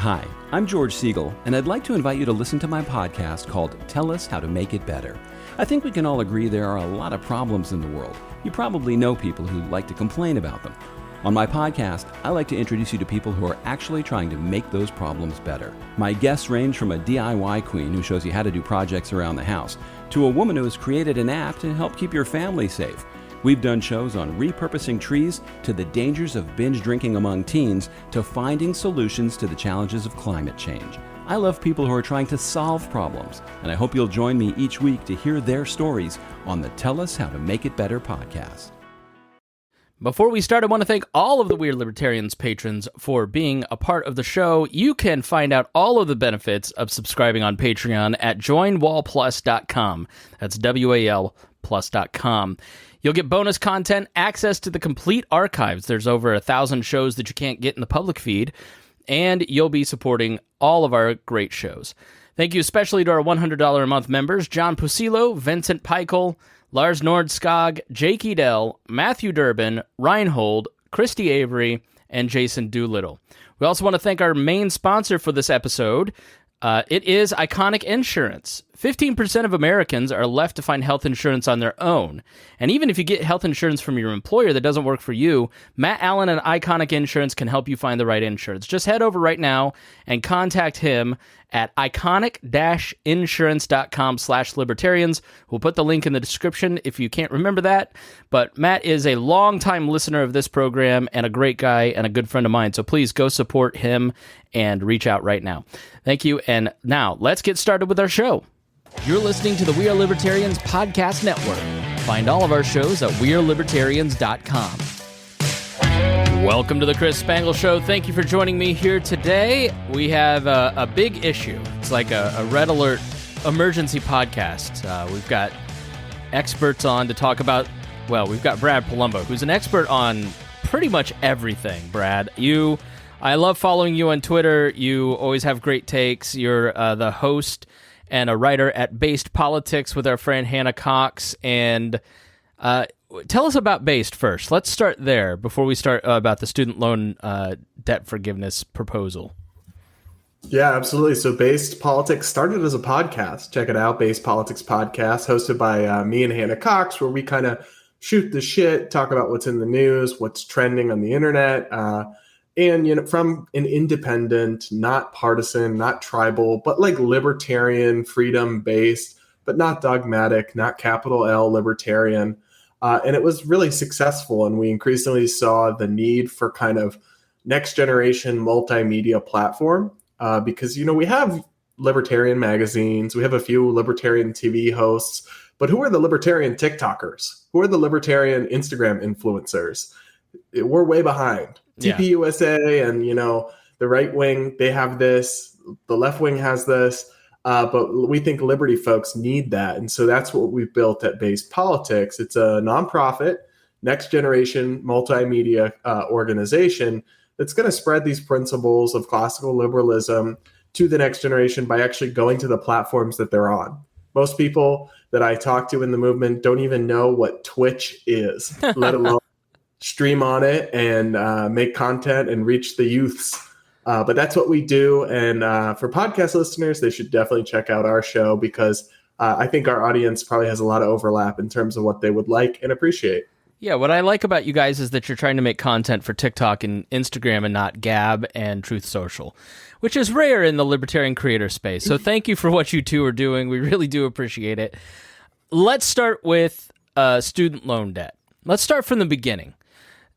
Hi, I'm George Siegel, and I'd like to invite you to listen to my podcast called Tell Us How to Make It Better. I think we can all agree there are a lot of problems in the world. You probably know people who like to complain about them. On my podcast, I like to introduce you to people who are actually trying to make those problems better. My guests range from a DIY queen who shows you how to do projects around the house, to a woman who has created an app to help keep your family safe. We've done shows on repurposing trees, to the dangers of binge drinking among teens, to finding solutions to the challenges of climate change. I love people who are trying to solve problems, and I hope you'll join me each week to hear their stories on the Tell Us How to Make It Better podcast. Before we start, I want to thank all of the Weird Libertarians patrons for being a part of the show. You can find out all of the benefits of subscribing on Patreon at joinwalplus.com. That's WAL plus.com. You'll get bonus content, access to the complete archives. There's over 1,000 shows that you can't get in the public feed, and you'll be supporting all of our great shows. Thank you especially to our $100 a month members, John Pusilo, Vincent Peichel, Lars Nordskog, Jake Edel, Matthew Durbin, Reinhold, Christy Avery, and Jason Doolittle. We also want to thank our main sponsor for this episode. It is Iconic Insurance. 15% of Americans are left to find health insurance on their own. And even if you get health insurance from your employer that doesn't work for you, Matt Allen and Iconic Insurance can help you find the right insurance. Just head over right now and contact him at iconic-insurance.com/libertarians. We'll put the link in the description if you can't remember that. But Matt is a longtime listener of this program and a great guy and a good friend of mine. So please go support him and reach out right now. Thank you. And now let's get started with our show. You're listening to the We Are Libertarians Podcast Network. Find all of our shows at wearelibertarians.com. Welcome to the Chris Spangle Show. Thank you for joining me here today. We have a big issue. It's like a red alert emergency podcast. We've got experts on to talk about, well, we've got Brad Polumbo, who's an expert on pretty much everything, Brad. I love following you on Twitter. You always have great takes. You're the host and a writer at Based Politics with our friend Hannah Cox. And tell us about Based first. Let's start there before we start about the student loan debt forgiveness proposal. Yeah, absolutely. So Based Politics started as a podcast. Check it out, Based Politics Podcast, hosted by me and Hannah Cox, where we kind of shoot the shit, talk about what's in the news, what's trending on the internet, and, from an independent, not partisan, not tribal, but like libertarian, freedom-based, but not dogmatic, not capital L libertarian. And it was really successful. And we increasingly saw the need for kind of next generation multimedia platform because, we have libertarian magazines, we have a few libertarian TV hosts, but who are the libertarian TikTokers? Who are the libertarian Instagram influencers? We're way behind. TPUSA and, the right wing, they have this, the left wing has this, but we think liberty folks need that. And so that's what we've built at Based Politics. It's a nonprofit, next generation multimedia organization that's going to spread these principles of classical liberalism to the next generation by actually going to the platforms that they're on. Most people that I talk to in the movement don't even know what Twitch is, let alone stream on it and make content and reach the youths. But that's what we do. And for podcast listeners, they should definitely check out our show because I think our audience probably has a lot of overlap in terms of what they would like and appreciate. Yeah, what I like about you guys is that you're trying to make content for TikTok and Instagram and not Gab and Truth Social, which is rare in the libertarian creator space. So thank you for what you two are doing. We really do appreciate it. Let's start with student loan debt. Let's start from the beginning.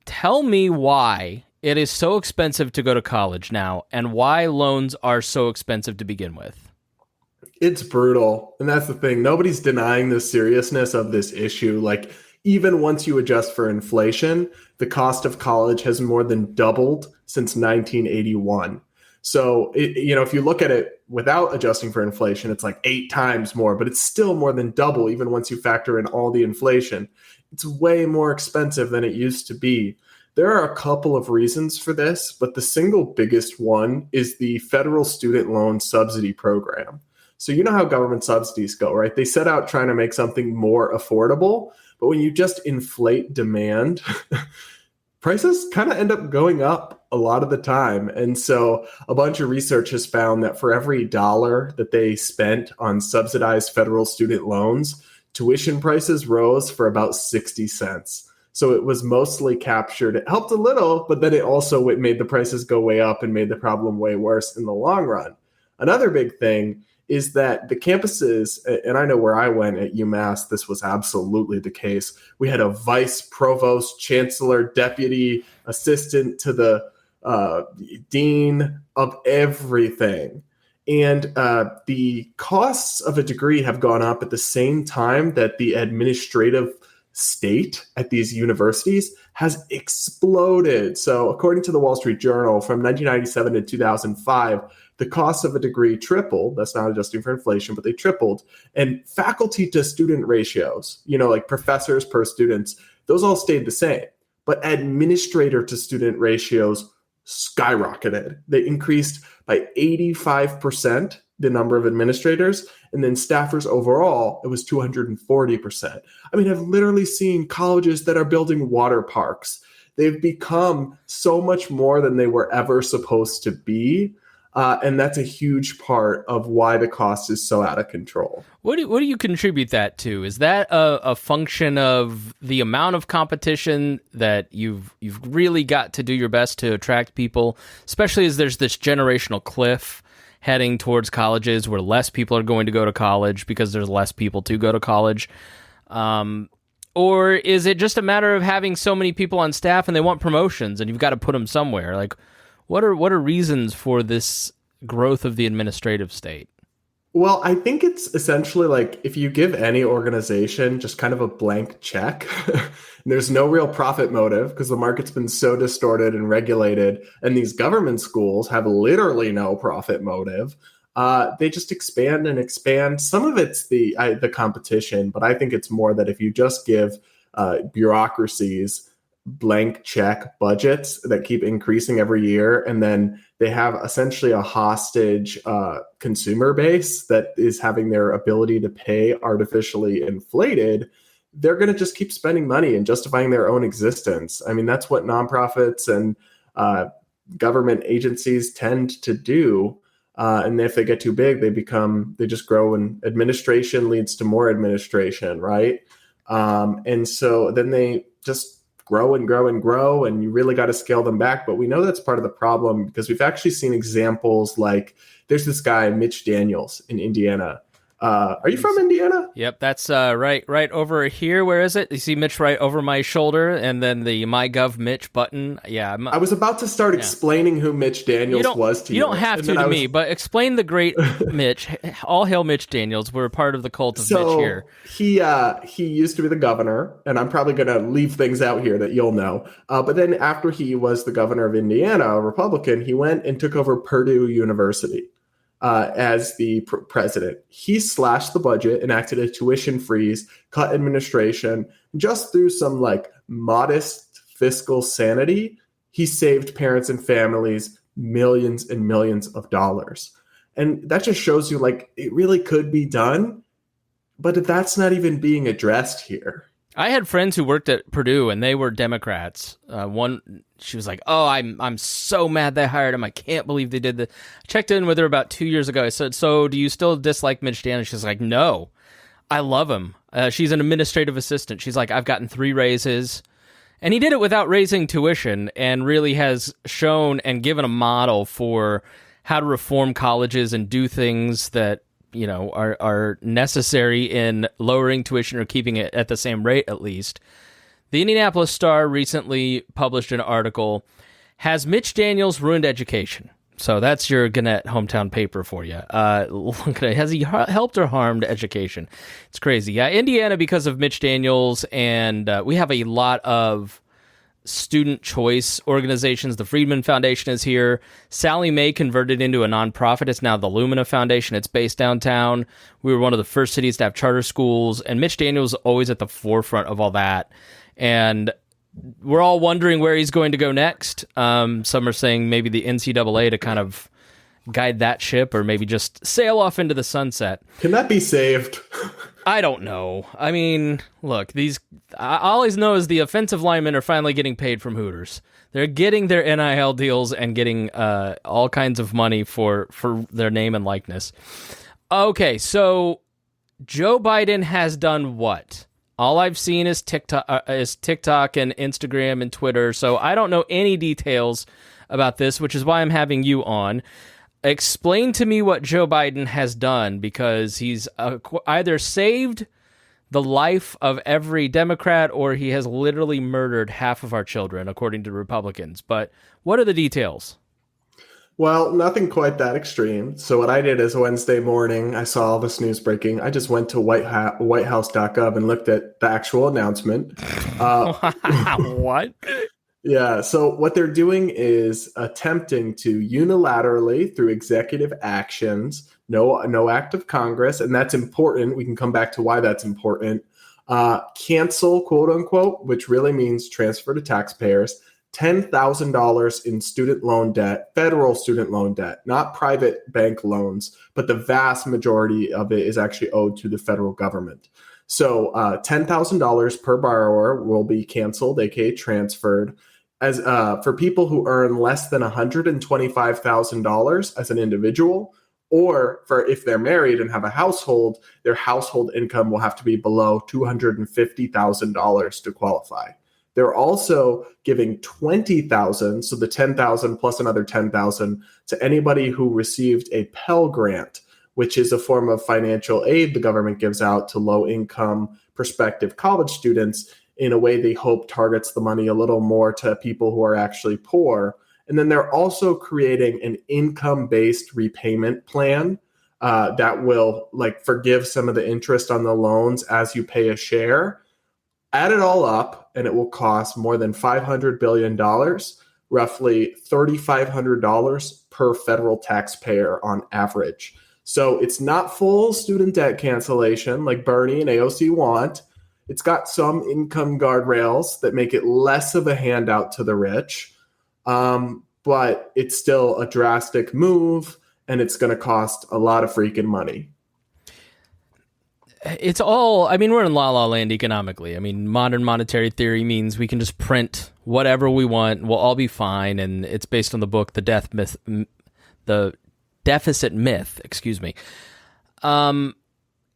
Tell me why it is so expensive to go to college now and why loans are so expensive to begin with. It's brutal. And that's the thing. Nobody's denying the seriousness of this issue. Like, even once you adjust for inflation, the cost of college has more than doubled since 1981. So, if you look at it without adjusting for inflation, it's like 8 times more, but it's still more than double even once you factor in all the inflation. It's way more expensive than it used to be. There are a couple of reasons for this, but the single biggest one is the federal student loan subsidy program. So you know how government subsidies go, right? They set out trying to make something more affordable, but when you just inflate demand, prices kind of end up going up a lot of the time. And so a bunch of research has found that for every dollar that they spent on subsidized federal student loans, tuition prices rose for about 60 cents. So it was mostly captured. It helped a little, but then it also made the prices go way up and made the problem way worse in the long run. Another big thing is that the campuses, and I know where I went at UMass, this was absolutely the case. We had a vice provost, chancellor, deputy, assistant to the dean of everything. And the costs of a degree have gone up at the same time that the administrative state at these universities has exploded. So according to the Wall Street Journal, from 1997 to 2005, the cost of a degree tripled. That's not adjusting for inflation, but they tripled. And faculty to student ratios, like professors per students, those all stayed the same. But administrator to student ratios skyrocketed. They increased by 85%, the number of administrators, and then staffers overall, it was 240%. I mean, I've literally seen colleges that are building water parks. They've become so much more than they were ever supposed to be. And that's a huge part of why the cost is so out of control. What do you contribute that to? Is that a function of the amount of competition that you've really got to do your best to attract people, especially as there's this generational cliff heading towards colleges where less people are going to go to college because there's less people to go to college? Or is it just a matter of having so many people on staff and they want promotions and you've got to put them somewhere? Like, what are reasons for this growth of the administrative state? Well, I think it's essentially like if you give any organization just kind of a blank check, there's no real profit motive because the market's been so distorted and regulated, and these government schools have literally no profit motive. They just expand and expand. Some of it's the competition, but I think it's more that if you just give bureaucracies blank check budgets that keep increasing every year, and then they have essentially a hostage consumer base that is having their ability to pay artificially inflated, they're going to just keep spending money and justifying their own existence. I mean, that's what nonprofits and government agencies tend to do. And if they get too big, they just grow, and administration leads to more administration, right? And so then they just grow and grow and grow, and you really got to scale them back. But we know that's part of the problem because we've actually seen examples like there's this guy, Mitch Daniels in Indiana. Are you from Indiana? Yep, that's right over here. Where is it? You see Mitch right over my shoulder, and then the MyGov Mitch button. Yeah, I was about to start explaining who Mitch Daniels was to you. You don't have to me, but explain the great Mitch. All hail Mitch Daniels. We're a part of the cult of Mitch here. He used to be the governor, and I'm probably going to leave things out here that you'll know. But then after he was the governor of Indiana, a Republican, he went and took over Purdue University. As the president. He slashed the budget, enacted a tuition freeze, cut administration. Just through some modest fiscal sanity, he saved parents and families millions and millions of dollars. And that just shows you it really could be done, but that's not even being addressed here. I had friends who worked at Purdue, and they were Democrats. She was like, "Oh, I'm so mad they hired him. I can't believe they did this." I checked in with her about 2 years ago. I said, "So, do you still dislike Mitch Daniels?" She's like, "No, I love him." She's an administrative assistant. She's like, "I've gotten 3 raises," and he did it without raising tuition, and really has shown and given a model for how to reform colleges and do things that are necessary in lowering tuition or keeping it at the same rate, at least. The Indianapolis Star recently published an article, "Has Mitch Daniels Ruined Education?" So that's your Gannett hometown paper for you. Has he helped or harmed education? It's crazy. Yeah, Indiana, because of Mitch Daniels, and we have a lot of student choice organizations. The Friedman Foundation is here. Sally Mae converted into a nonprofit. It's now the Lumina Foundation. It's based downtown. We were one of the first cities to have charter schools, and Mitch Daniels is always at the forefront of all that. And we're all wondering where he's going to go next. Some are saying maybe the NCAA to kind of guide that ship, or maybe just sail off into the sunset. Can that be saved? I don't know. I mean, look, I always know is the offensive linemen are finally getting paid from Hooters. They're getting their NIL deals and getting all kinds of money for their name and likeness. Okay, so Joe Biden has done what? All I've seen is TikTok and Instagram and Twitter, so I don't know any details about this, which is why I'm having you on. Explain to me what Joe Biden has done, because he's either saved the life of every Democrat or he has literally murdered half of our children, according to Republicans. But what are the details? Well, nothing quite that extreme. So what I did is Wednesday morning, I saw all this news breaking. I just went to whitehouse.gov and looked at the actual announcement. What? Yeah, so what they're doing is attempting to unilaterally, through executive actions, no act of Congress, and that's important. We can come back to why that's important. Cancel, quote unquote, which really means transfer to taxpayers, $10,000 in student loan debt, federal student loan debt, not private bank loans, but the vast majority of it is actually owed to the federal government. So $10,000 per borrower will be canceled, aka transferred. As for people who earn less than $125,000 as an individual, or for if they're married and have a household, their household income will have to be below $250,000 to qualify. They're also giving $20,000, so the $10,000 plus another $10,000 to anybody who received a Pell Grant, which is a form of financial aid the government gives out to low-income prospective college students. In a way, they hope targets the money a little more to people who are actually poor. And then they're also creating an income-based repayment plan that will forgive some of the interest on the loans as you pay a share. Add it all up, and it will cost more than $500 billion, roughly $3,500 per federal taxpayer on average. So it's not full student debt cancellation like Bernie and AOC want. It's got some income guardrails that make it less of a handout to the rich, but it's still a drastic move, and it's going to cost a lot of freaking money. It's all, I mean, we're in la-la land economically. I mean, modern monetary theory means we can just print whatever we want, we'll all be fine, and it's based on the book, The Deficit Myth, excuse me.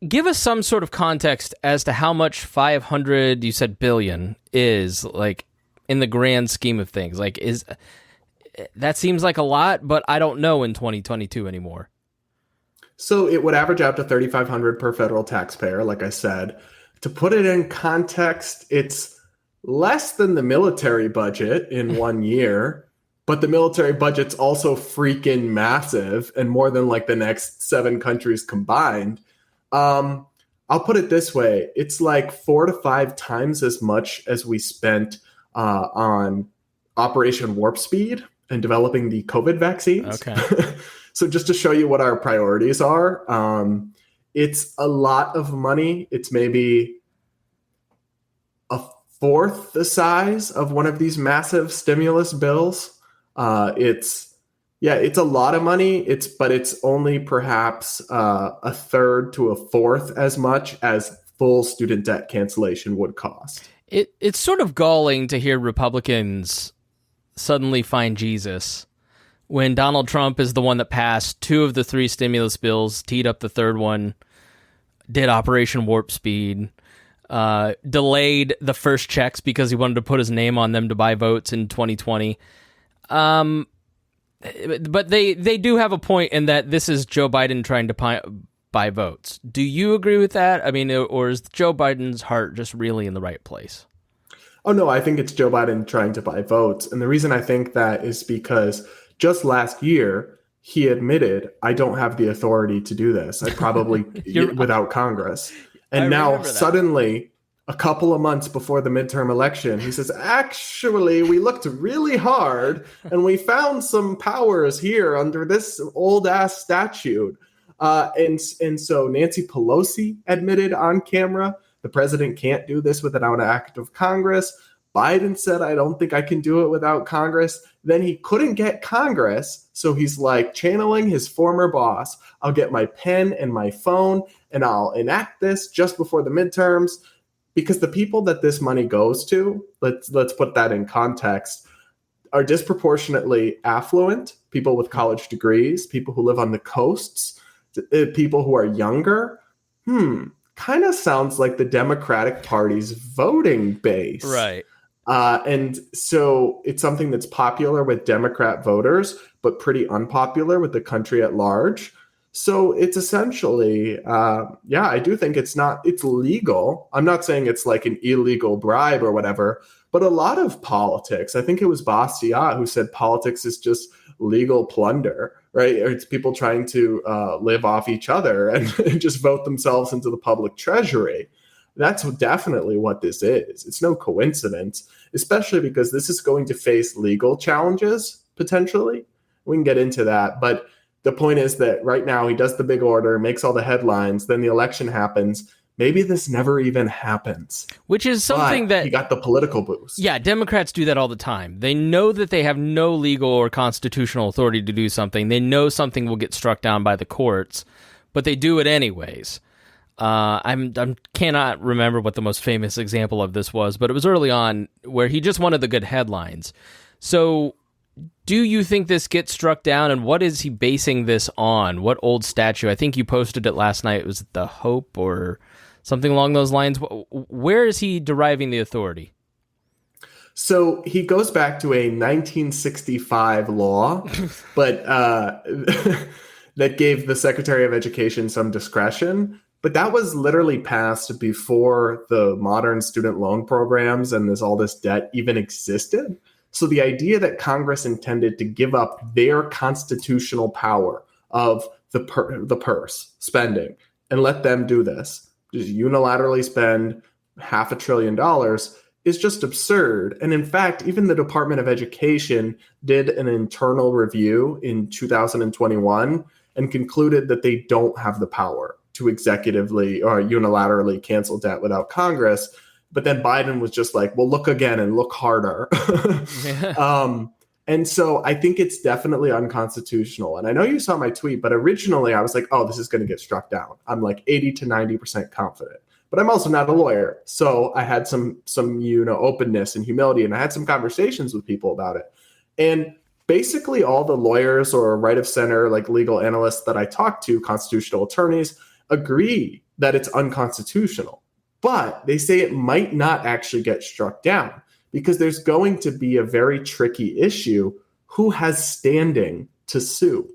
Give us some sort of context as to how much 500, you said billion, is in the grand scheme of things. That seems like a lot, but I don't know in 2022 anymore. So it would average out to $3,500 per federal taxpayer, like I said. To put it in context, it's less than the military budget in 1 year, but the military budget's also freaking massive and more than the next 7 countries combined. I'll put it this way. It's 4 to 5 times as much as we spent on Operation Warp Speed and developing the COVID vaccines. Okay. So just to show you what our priorities are, it's a lot of money. It's maybe a fourth the size of one of these massive stimulus bills. It's a lot of money. But it's only perhaps a third to a fourth as much as full student debt cancellation would cost. It's sort of galling to hear Republicans suddenly find Jesus when Donald Trump is the one that passed 2 of the 3 stimulus bills, teed up the third one, did Operation Warp Speed, delayed the first checks because he wanted to put his name on them to buy votes in 2020. But they do have a point in that this is Joe Biden trying to buy votes. Do you agree with that? I mean, or is Joe Biden's heart just really in the right place? Oh, no, I think it's Joe Biden trying to buy votes. And the reason I think that is because just last year, he admitted, I don't have the authority to do this. I probably without Congress. And now suddenly, a couple of months before the midterm election, he says, actually, we looked really hard and we found some powers here under this old ass statute. And so Nancy Pelosi admitted on camera, the president can't do this without an act of Congress. Biden said, I don't think I can do it without Congress. Then he couldn't get Congress. So he's like channeling his former boss. I'll get my pen and my phone and I'll enact this just before the midterms, because the people that this money goes to, let's put that in context, are disproportionately affluent, people with college degrees, people who live on the coasts, people who are younger. Kind of sounds like the Democratic Party's voting base. Right. And so it's something that's popular with Democrat voters, but pretty unpopular with the country at large. So it's essentially, I do think it's legal. I'm not saying it's like an illegal bribe or whatever, but a lot of politics, I think it was Bastiat who said politics is just legal plunder, right? Or it's people trying to live off each other and just vote themselves into the public treasury. That's definitely what this is. It's no coincidence, especially because this is going to face legal challenges, potentially. We can get into that. But the point is that right now he does the big order, makes all the headlines, then the election happens. Maybe this never even happens. Which is something that he got the political boost. Yeah, Democrats do that all the time. They know that they have no legal or constitutional authority to do something. They know something will get struck down by the courts, but they do it anyways. I cannot remember what the most famous example of this was, but it was early on where he just wanted the good headlines. So do you think this gets struck down, and what is he basing this on? What old statute? I think you posted it last night. Was it the Hope or something along those lines? Where is he deriving the authority? So he goes back to a 1965 law, but that gave the Secretary of Education some discretion. But that was literally passed before the modern student loan programs and all this debt even existed. So the idea that Congress intended to give up their constitutional power of the purse spending and let them do this, just unilaterally spend $500 billion, is just absurd. And in fact, even the Department of Education did an internal review in 2021 and concluded that they don't have the power to executively or unilaterally cancel debt without Congress. But then Biden was just like, well, look again and look harder. And so I think it's definitely unconstitutional. And I know you saw my tweet, but originally I was like, oh, this is going to get struck down. I'm like 80 to 90% confident. But I'm also not a lawyer. So I had some openness and humility, and I had some conversations with people about it. And basically all the lawyers or right of center, like legal analysts that I talked to, constitutional attorneys, agree that it's unconstitutional. But they say it might not actually get struck down because there's going to be a very tricky issue. Who has standing to sue?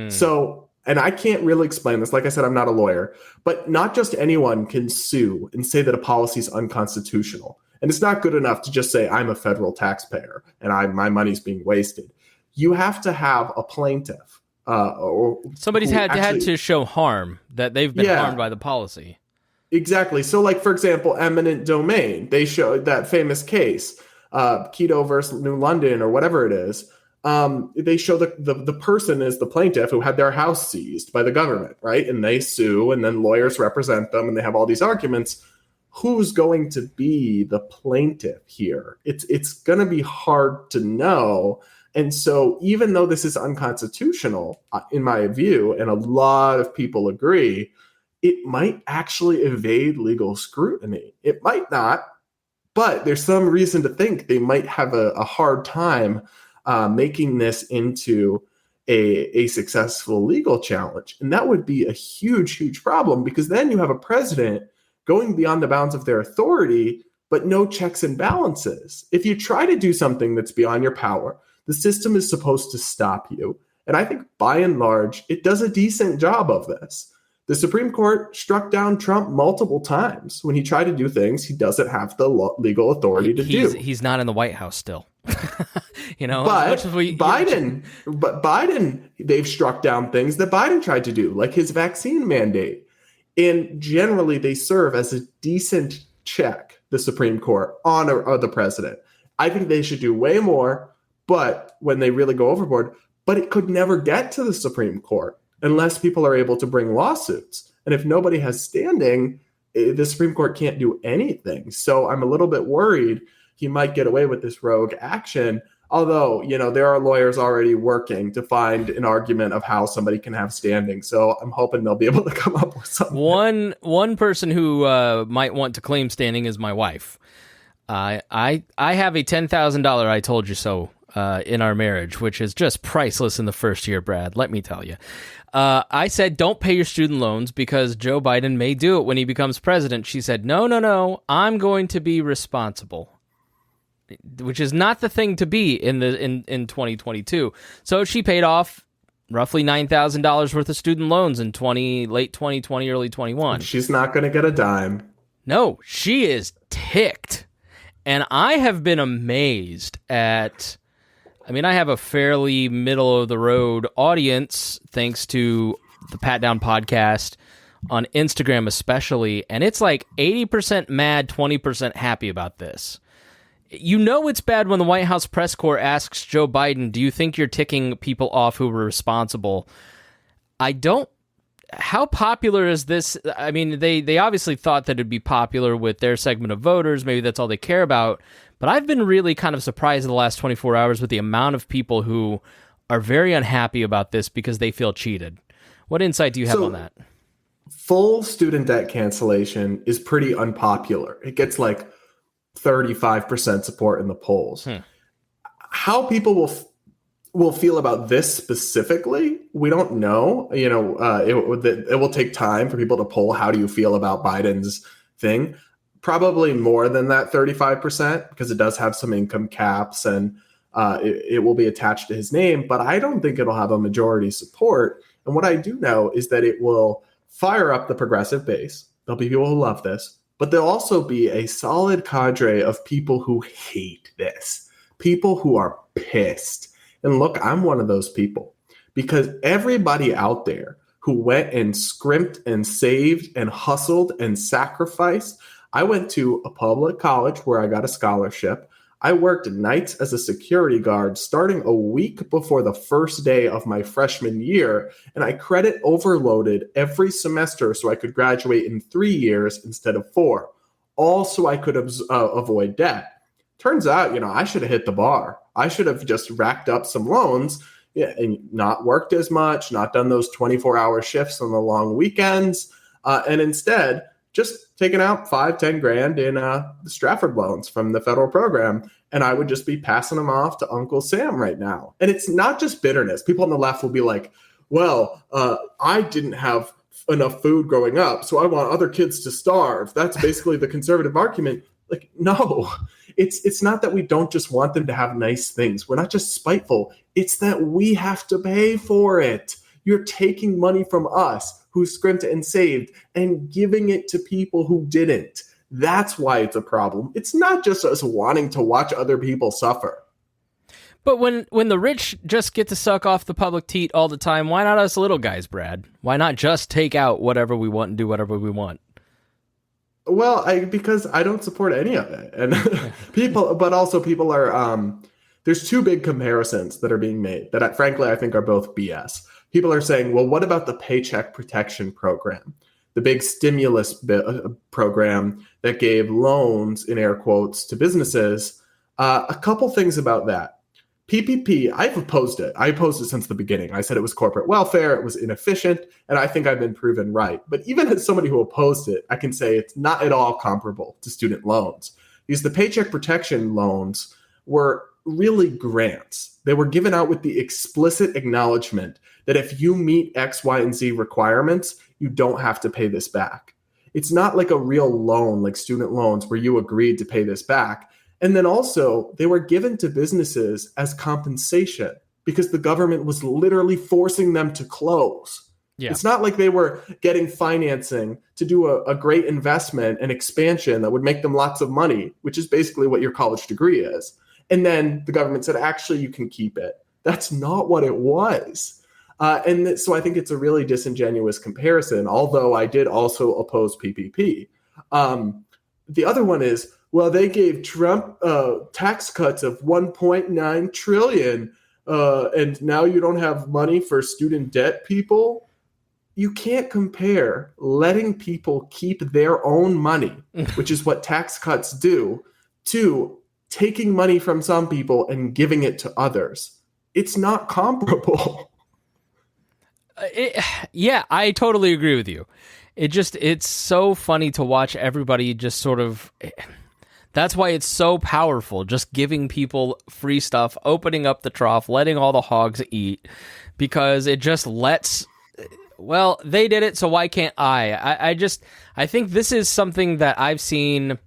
So, and I can't really explain this. Like I said, I'm not a lawyer, but not just anyone can sue and say that a policy is unconstitutional. And it's not good enough to just say I'm a federal taxpayer and my money's being wasted. You have to have a plaintiff. Or somebody's had to show harm, that they've been harmed by the policy. Exactly. So, like, for example, eminent domain, they showed that famous case, Keto versus New London or whatever it is. They show the person is the plaintiff who had their house seized by the government, right? And they sue, and then lawyers represent them, and they have all these arguments. Who's going to be the plaintiff here? It's going to be hard to know. And so even though this is unconstitutional, in my view, and a lot of people agree, it might actually evade legal scrutiny. It might not, but there's some reason to think they might have a hard time making this into a successful legal challenge. And that would be a huge, huge problem, because then you have a president going beyond the bounds of their authority, but no checks and balances. If you try to do something that's beyond your power, the system is supposed to stop you. And I think by and large, it does a decent job of this. The Supreme Court struck down Trump multiple times. When he tried to do things he doesn't have the legal authority to do. He's not in the White House still. But Biden, they've struck down things that Biden tried to do, like his vaccine mandate. And generally, they serve as a decent check, the Supreme Court, on the president. I think they should do way more, but when they really go overboard, but it could never get to the Supreme Court unless people are able to bring lawsuits. And if nobody has standing, the Supreme Court can't do anything. So I'm a little bit worried he might get away with this rogue action. Although, there are lawyers already working to find an argument of how somebody can have standing. So I'm hoping they'll be able to come up with something. One person who might want to claim standing is my wife. I have a $10,000 I told you so in our marriage, which is just priceless in the first year, Brad. Let me tell you. I said, don't pay your student loans because Joe Biden may do it when he becomes president. She said, no, I'm going to be responsible. Which is not the thing to be in 2022. So she paid off roughly $9,000 worth of student loans in late 2020, early 21. She's not going to get a dime. No, she is ticked. And I have been amazed at, I have a fairly middle of the road audience thanks to the Pat Down podcast on Instagram especially, and it's like 80% mad, 20% happy about this. It's bad when the White House press corps asks Joe Biden, do you think you're ticking people off who were responsible? How popular is this? They obviously thought that it'd be popular with their segment of voters. Maybe that's all they care about. But I've been really kind of surprised in the last 24 hours with the amount of people who are very unhappy about this because they feel cheated. What insight do you have on that? Full student debt cancellation is pretty unpopular. It gets like 35% support in the polls. How people will feel about this specifically, we don't know. It will take time for people to poll. How do you feel about Biden's thing? Probably more than that 35% because it does have some income caps and it will be attached to his name. But I don't think it'll have a majority support. And what I do know is that it will fire up the progressive base. There'll be people who love this. But there'll also be a solid cadre of people who hate this, people who are pissed. And look, I'm one of those people because everybody out there who went and scrimped and saved and hustled and sacrificed. I went to a public college where I got a scholarship. I worked nights as a security guard starting a week before the first day of my freshman year, and I credit overloaded every semester so I could graduate in 3 years instead of 4, all so I could avoid debt. Turns out, I should have hit the bar. I should have just racked up some loans and not worked as much, not done those 24-hour shifts on the long weekends, and instead just taking out 5-10 grand in the Stratford loans from the federal program. And I would just be passing them off to Uncle Sam right now. And it's not just bitterness. People on the left will be like, well, I didn't have enough food growing up, so I want other kids to starve. That's basically the conservative argument. Like, no, it's not that we don't just want them to have nice things. We're not just spiteful. It's that we have to pay for it. You're taking money from us who scrimped and saved and giving it to people who didn't. That's why it's a problem. It's not just us wanting to watch other people suffer. But when the rich just get to suck off the public teat all the time, why not us little guys, Brad? Why not just take out whatever we want and do whatever we want? Well, because I don't support any of it. And people are, there's two big comparisons that are being made that frankly I think are both BS. People are saying, well, what about the Paycheck Protection Program, the big stimulus program that gave loans, in air quotes, to businesses? A couple things about that. PPP, I've opposed it. I opposed it since the beginning. I said it was corporate welfare, it was inefficient, and I think I've been proven right. But even as somebody who opposed it, I can say it's not at all comparable to student loans. Because the Paycheck Protection loans were really grants. They were given out with the explicit acknowledgement that if you meet X, Y, and Z requirements, you don't have to pay this back. It's not like a real loan, like student loans, where you agreed to pay this back. And then also, they were given to businesses as compensation because the government was literally forcing them to close. Yeah. It's not like they were getting financing to do a great investment and expansion that would make them lots of money, which is basically what your college degree is. And then the government said, actually, you can keep it. That's not what it was. So I think it's a really disingenuous comparison, although I did also oppose PPP. The other one is, well, they gave Trump tax cuts of $1.9 trillion, and now you don't have money for student debt people. You can't compare letting people keep their own money, which is what tax cuts do, to taking money from some people and giving it to others. It's not comparable. Yeah, I totally agree with you. It's so funny to watch everybody just sort of. That's why it's so powerful, just giving people free stuff, opening up the trough, letting all the hogs eat, because it just lets. Well, they did it, so why can't I think this is something that I've seen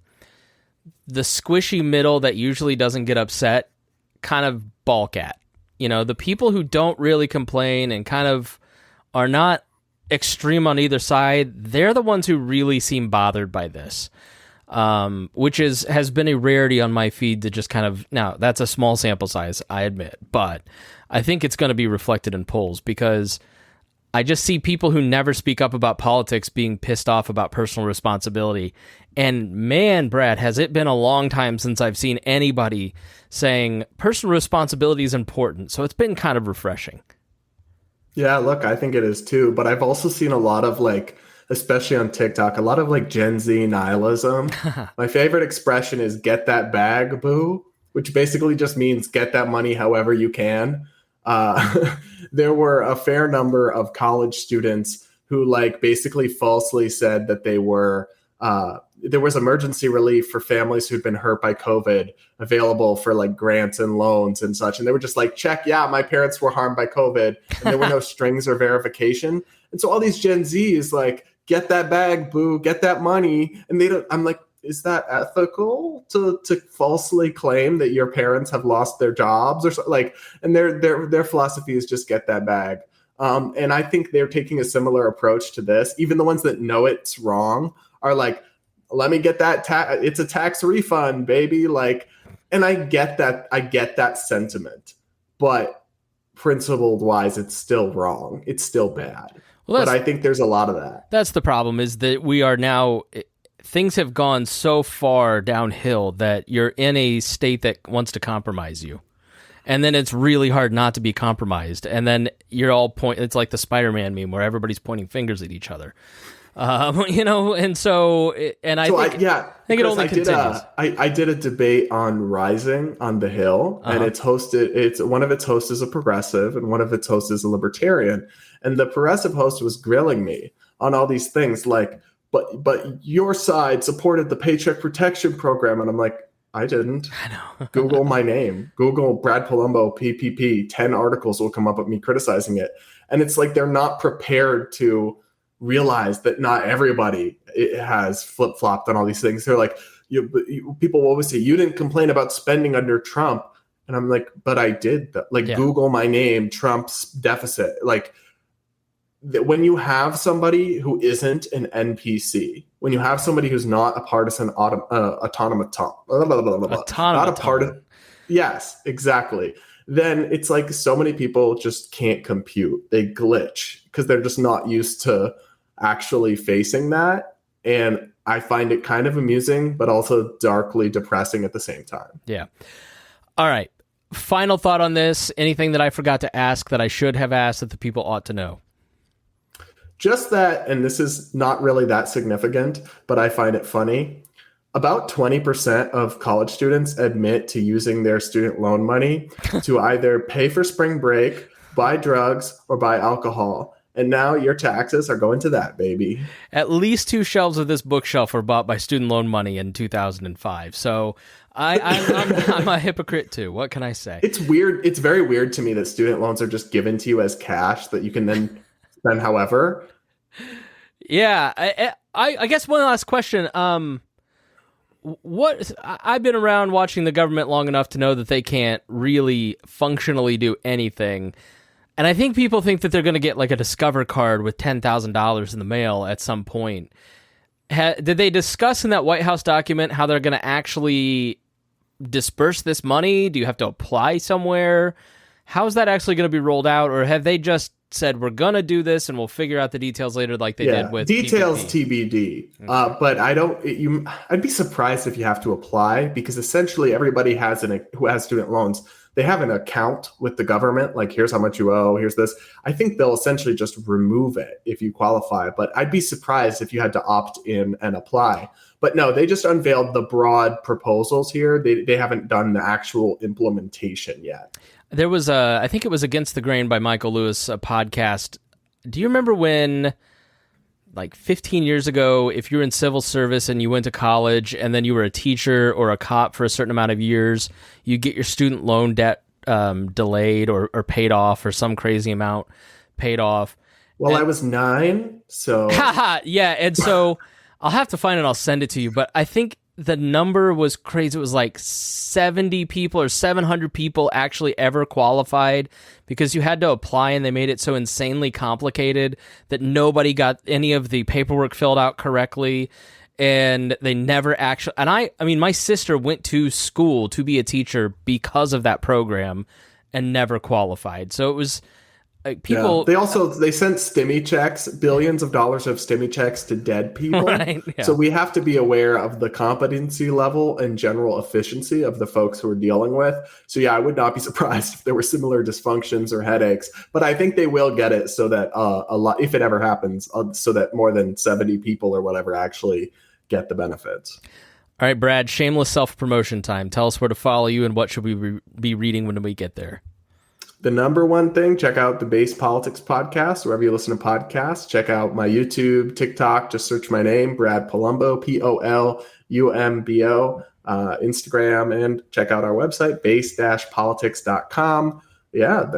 the squishy middle that usually doesn't get upset kind of balk at. You know, the people who don't really complain and kind of are not extreme on either side, they're the ones who really seem bothered by this, which has been a rarity on my feed to just kind of, now that's a small sample size, I admit, but I think it's going to be reflected in polls, because I just see people who never speak up about politics being pissed off about personal responsibility. And man, Brad, has it been a long time since I've seen anybody saying personal responsibility is important. So it's been kind of refreshing. Yeah, look, I think it is too. But I've also seen a lot of especially on TikTok, a lot of Gen Z nihilism. My favorite expression is "get that bag, boo," which basically just means get that money however you can. There were a fair number of college students who basically falsely said that they were there was emergency relief for families who'd been hurt by COVID available for grants and loans and such. And they were just check, yeah, my parents were harmed by COVID, and there were no strings or verification. And so all these Gen Zs get that bag, boo, get that money. And they don't, I'm like, is that ethical to falsely claim that your parents have lost their jobs or something? And their philosophy is just get that bag. And I think they're taking a similar approach to this. Even the ones that know it's wrong are let me get that it's a tax refund, baby. And I get that sentiment, but principled wise, it's still wrong. It's still bad. Well, but I think there's a lot of that. That's the problem, is that we are now, things have gone so far downhill that you're in a state that wants to compromise you. And then it's really hard not to be compromised. And then you're all it's like the Spider-Man meme where everybody's pointing fingers at each other. And so, and I think it only continues. I did a debate on Rising on the Hill, and one of its hosts is a progressive and one of its hosts is a libertarian. And the progressive host was grilling me on all these things but your side supported the Paycheck Protection Program. And I'm like, I didn't. I know. Google my name. Google Brad Polumbo, PPP. 10 articles will come up with me criticizing it. And it's they're not prepared to realize that not everybody has flip-flopped on all these things. They're people will always say, you didn't complain about spending under Trump. And I'm like, but I did. Google my name, Trump's deficit. When you have somebody who isn't an NPC, when you have somebody who's not a partisan yes, exactly. Then it's so many people just can't compute. They glitch because they're just not used to actually facing that. And I find it kind of amusing, but also darkly depressing at the same time. Yeah. All right. Final thought on this. Anything that I forgot to ask that I should have asked that the people ought to know? Just that, and this is not really that significant, but I find it funny. About 20% of college students admit to using their student loan money to either pay for spring break, buy drugs, or buy alcohol. And now your taxes are going to that, baby. At least 2 shelves of this bookshelf were bought by student loan money in 2005. So I'm a hypocrite too. What can I say? It's weird. It's very weird to me that student loans are just given to you as cash that you can then spend however. Yeah. I guess one last question. I've been around watching the government long enough to know that they can't really functionally do anything. And I think people think that they're going to get a Discover card with $10,000 in the mail at some point. Did they discuss in that White House document how they're going to actually disperse this money? Do you have to apply somewhere? How is that actually going to be rolled out? Or have they just said, we're going to do this and we'll figure out the details later like they did with details PPP. TBD. But I'd be surprised if you have to apply, because essentially everybody who has student loans they have an account with the government, like here's how much you owe, here's this. I think they'll essentially just remove it if you qualify, but I'd be surprised if you had to opt in and apply. But no, they just unveiled the broad proposals here. They haven't done the actual implementation yet. There was I think it was Against the Grain by Michael Lewis, a podcast. Do you remember when, like 15 years ago, if you were in civil service and you went to college and then you were a teacher or a cop for a certain amount of years, you get your student loan debt delayed or paid off, or some crazy amount paid off? Well, I was 9, so... Yeah, and so I'll have to find it, I'll send it to you, but I think the number was crazy. It was like 70 people or 700 people actually ever qualified, because you had to apply and they made it so insanely complicated that nobody got any of the paperwork filled out correctly, and they never actually... And I mean, my sister went to school to be a teacher because of that program and never qualified. So it was... people. Yeah. They sent stimmy checks, billions of dollars of stimmy checks to dead people. Right, yeah. So we have to be aware of the competency level and general efficiency of the folks who we're dealing with. So yeah, I would not be surprised if there were similar dysfunctions or headaches, but I think they will get it so that a lot, if it ever happens, so that more than 70 people or whatever actually get the benefits. All right, Brad, shameless self-promotion time. Tell us where to follow you and what should we be reading when we get there. The number one thing, check out the Based Politics podcast, wherever you listen to podcasts. Check out my YouTube, TikTok, just search my name, Brad Polumbo, Polumbo, Instagram, and check out our website, base-politics.com. Yeah,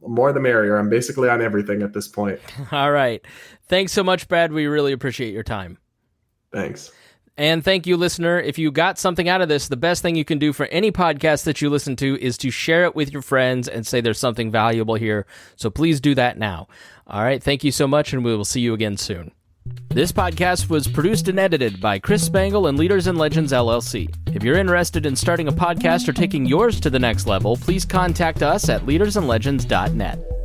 more the merrier. I'm basically on everything at this point. All right. Thanks so much, Brad. We really appreciate your time. Thanks. And thank you, listener. If you got something out of this, the best thing you can do for any podcast that you listen to is to share it with your friends and say there's something valuable here. So please do that now. All right. Thank you so much, and we will see you again soon. This podcast was produced and edited by Chris Spangle and Leaders and Legends, LLC. If you're interested in starting a podcast or taking yours to the next level, please contact us at leadersandlegends.net.